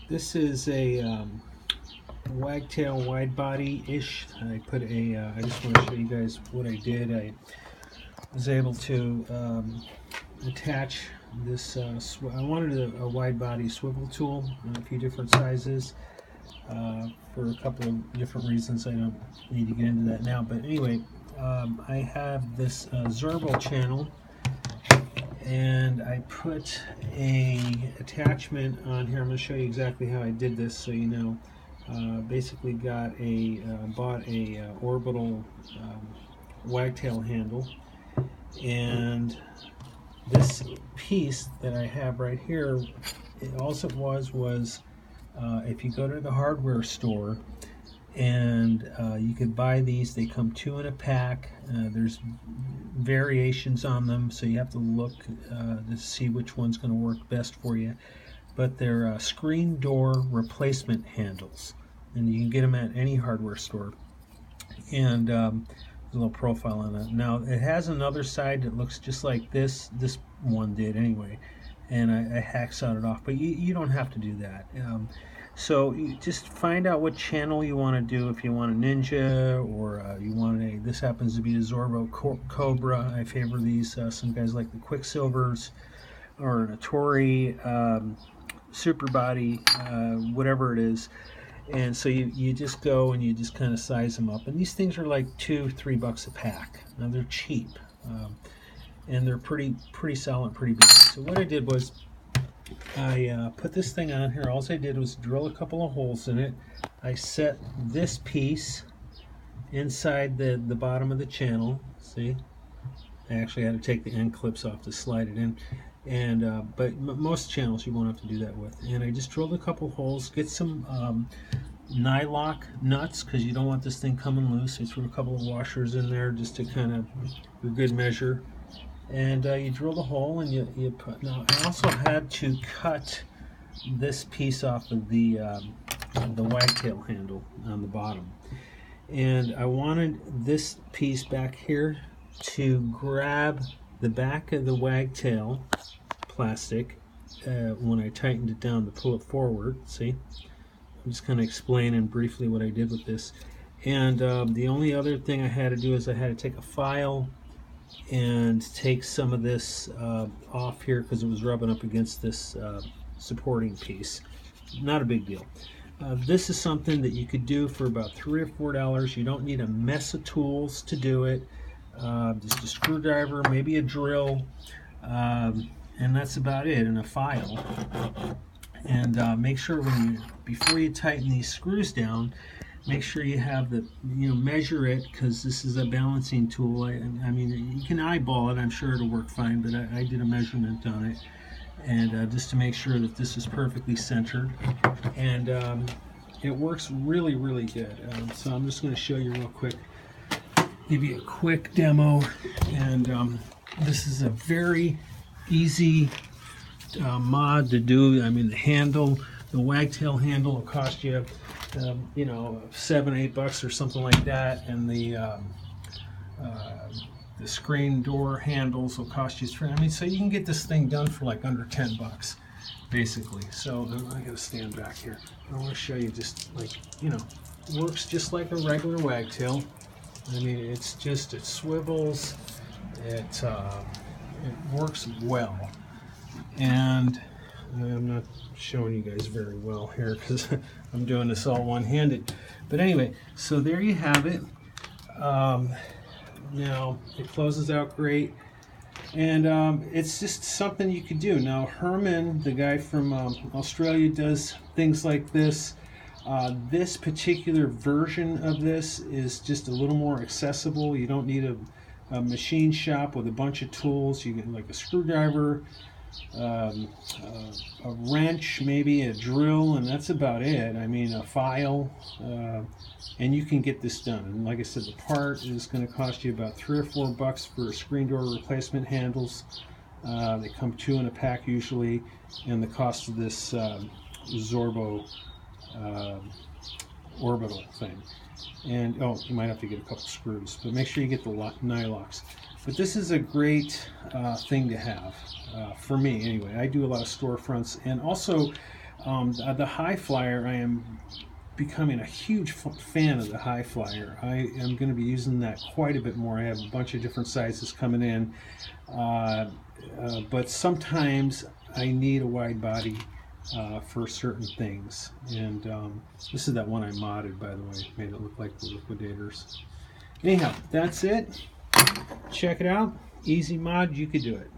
This is a Wagtail wide body-ish. I just want to show you guys what I did. I was able to attach this, I wanted a wide body swivel tool in a few different sizes for a couple of different reasons. I don't need to get into that now, but anyway, I have this Sorbo channel, and I put a attachment on here. I'm going to show you exactly how I did this so you know. Basically bought a orbital wagtail handle, and this piece that I have right here, all it was if you go to the hardware store, and you could buy these. They come two in a pack. There's variations on them, so you have to look to see which one's going to work best for you. But they're screen door replacement handles, and you can get them at any hardware store. And there's a little profile on it. Now it has another side that looks just like this. This one did anyway, and I hacksawed it off. But you don't have to do that. So you just find out what channel you want to do. If you want a Ninja, or you want this happens to be a Sorbo Cobra. I favor these. Some guys like the Quicksilvers, or an Atori Super Body, whatever it is. And so you just go and you just kind of size them up. And these things are like $2-3 a pack. Now they're cheap, and they're pretty solid, pretty big. So what I did was, I put this thing on here. All I did was drill a couple of holes in it. I set this piece inside the bottom of the channel. See, I actually had to take the end clips off to slide it in. And but most channels you won't have to do that with. And I just drilled a couple holes. Get some nylock nuts, because you don't want this thing coming loose. I threw a couple of washers in there just to kind of for good measure. And you drill the hole, and you put. Now I also had to cut this piece off of the wagtail handle on the bottom, and I wanted this piece back here to grab the back of the wagtail plastic when I tightened it down to pull it forward. See, I'm just kind of explaining briefly what I did with this. And the only other thing I had to do is I had to take a file and take some of this off here, because it was rubbing up against this supporting piece. Not a big deal. This is something that you could do for about $3 or $4. You don't need a mess of tools to do it. Just a screwdriver, maybe a drill, and that's about it, and a file. And make sure before you tighten these screws down, make sure you have measure it, because this is a balancing tool. I mean, you can eyeball it. I'm sure it'll work fine, but I did a measurement on it, and just to make sure that this is perfectly centered. And it works really, really good. So I'm just going to show you real quick, give you a quick demo. And this is a very easy mod to do. I mean, the wagtail handle will cost you $7-8 or something like that, and the screen door handles will cost you $3. I mean, so you can get this thing done for like under $10 basically. So I gotta stand back here. I want to show you, just like, works just like a regular wagtail. I mean, it swivels, it works well. And I'm not showing you guys very well here because I'm doing this all one-handed. But anyway, so there you have it. Now it closes out great, and it's just something you could do. Now Herman, the guy from Australia, does things like this. This particular version of this is just a little more accessible. You don't need a machine shop with a bunch of tools. You get like a screwdriver, a wrench, maybe a drill, and that's about it. I mean, a file, and you can get this done. And like I said, the part is going to cost you about $3 or $4 for screen door replacement handles. They come two in a pack usually, and the cost of this Sorbo orbital thing. And you might have to get a couple screws, but make sure you get the nylocks. But this is a great thing to have, for me anyway. I do a lot of storefronts, and also The high flyer, I am becoming a huge fan of the high flyer. I am going to be using that quite a bit more. I have a bunch of different sizes coming in, but sometimes I need a wide body for certain things. And this is that one I modded, by the way, made it look like the Liquidators. Anyhow, that's it. Check it out. Easy mod, you could do it.